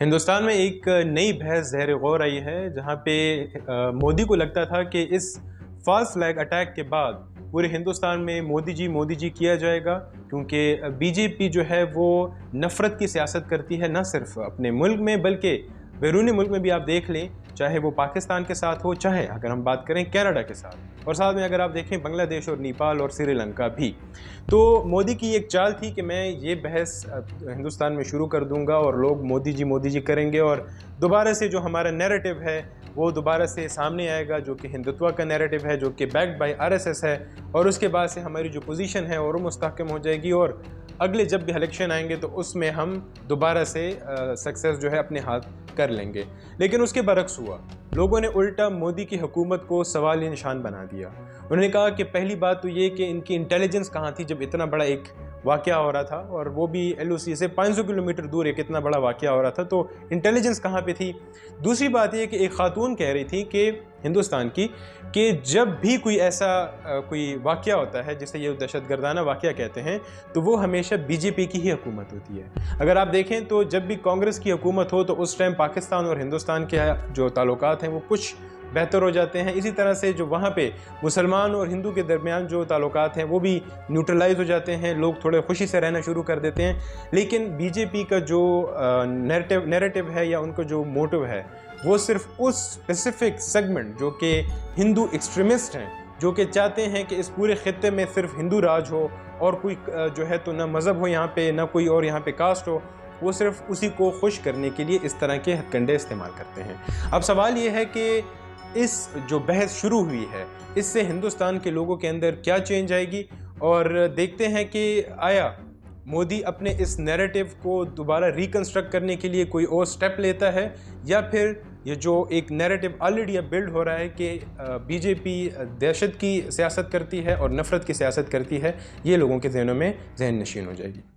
हिंदुस्तान में एक नई बहस ज़हर गौर आई है जहाँ पे मोदी को लगता था कि इस फॉल्स फ्लैग अटैक के बाद पूरे हिंदुस्तान में मोदी जी किया जाएगा, क्योंकि बीजेपी जो है वो नफ़रत की सियासत करती है, न सिर्फ अपने मुल्क में बल्कि बैरूनी मुल्क में भी। आप देख लें, चाहे वो पाकिस्तान के साथ हो, चाहे अगर हम बात करें कनाडा के साथ, और साथ में अगर आप देखें बांग्लादेश और नेपाल और श्रीलंका भी। तो मोदी की एक चाल थी कि मैं ये बहस हिंदुस्तान में शुरू कर दूंगा और लोग मोदी जी करेंगे और दोबारा से जो हमारा नैरेटिव है वो दोबारा से सामने आएगा, जो कि हिंदुत्व का नैरेटिव है, जो कि बैक्ड बाय आरएसएस है। और उसके बाद से हमारी जो पोजीशन है और मुस्तहकम हो जाएगी और अगले जब भी इलेक्शन आएंगे तो उसमें हम दोबारा से सक्सेस जो है अपने हाथ कर लेंगे। लेकिन उसके बरक्स हुआ, लोगों ने उल्टा मोदी की हुकूमत को सवालिया निशान बना दिया। उन्होंने कहा कि पहली बात तो ये कि इनकी इंटेलिजेंस कहाँ थी जब इतना बड़ा एक वाक़या हो रहा था, और वो भी एलओसी से 500 किलोमीटर दूर एक इतना बड़ा वाक़या हो रहा था, तो इंटेलिजेंस कहाँ पे थी। दूसरी बात ये कि एक खातून कह रही थी कि हिंदुस्तान की कि जब भी कोई ऐसा कोई वाक़या होता है जिसे ये दहशतगर्दाना वाक़या कहते हैं, तो वो हमेशा बीजेपी की ही हुकूमत होती है। अगर आप देखें तो जब भी कांग्रेस की हुकूमत हो तो उस टाइम पाकिस्तान और हिंदुस्तान के जो ताल्लुकात हैं वो कुछ बेहतर हो जाते हैं। इसी तरह से जो वहाँ पे मुसलमान और हिंदू के दरमियान जो ताल्लुकात हैं वो भी न्यूट्रलाइज हो जाते हैं, लोग थोड़े खुशी से रहना शुरू कर देते हैं। लेकिन बीजेपी का जो नैरेटिव है या उनका जो मोटिव है वो सिर्फ उस स्पेसिफिक सेगमेंट जो कि हिंदू एक्सट्रीमिस्ट हैं, जो कि चाहते हैं कि इस पूरे खित्ते में सिर्फ हिंदू राज हो और कोई जो है तो ना मज़हब हो यहाँ पे, ना कोई और यहाँ पे कास्ट हो, वो सिर्फ उसी को खुश करने के लिए इस तरह के हथकंडे इस्तेमाल करते हैं। अब सवाल ये है कि इस जो बहस शुरू हुई है इससे हिंदुस्तान के लोगों के अंदर क्या चेंज आएगी, और देखते हैं कि आया मोदी अपने इस नैरेटिव को दोबारा रिकंस्ट्रक्ट करने के लिए कोई और स्टेप लेता है, या फिर ये जो एक नैरेटिव ऑलरेडी अब बिल्ड हो रहा है कि बीजेपी दहशत की सियासत करती है और नफ़रत की सियासत करती है, ये लोगों के जहनों में जहन नशीन हो जाएगी।